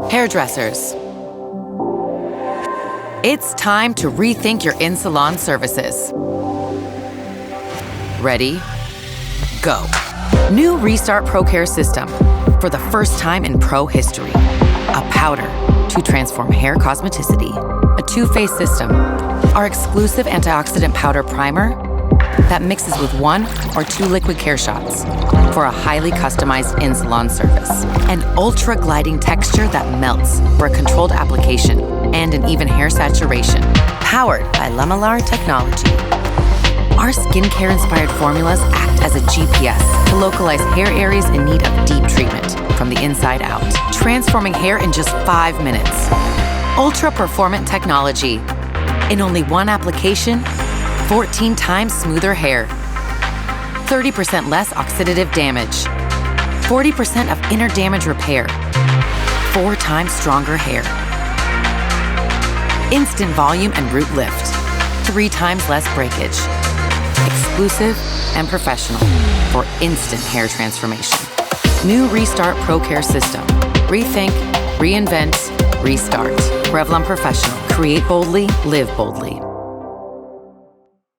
Hairdressers. It's time to rethink your in-salon services. Ready? Go. New Restart Pro Care System. For the first time in pro history. A powder to transform hair cosmeticity. A two-phase system. Our exclusive Antioxidant Powder Primer that mixes with 1 or 2 liquid care shots for a highly customized in-salon service. An ultra-gliding texture that melts for a controlled application and an even hair saturation. Powered by Lamellar Technology. Our skincare-inspired formulas act as a GPS to localize hair areas in need of deep treatment from the inside out, transforming hair in just 5 minutes. Ultra-performant technology. In only 1 application, 14 times smoother hair, 30% less oxidative damage, 40% of inner damage repair, 4 times stronger hair, instant volume and root lift, 3 times less breakage, exclusive and professional for instant hair transformation. New Restart Pro Care System. Rethink, reinvent, restart. Revlon Professional. Create boldly, live boldly.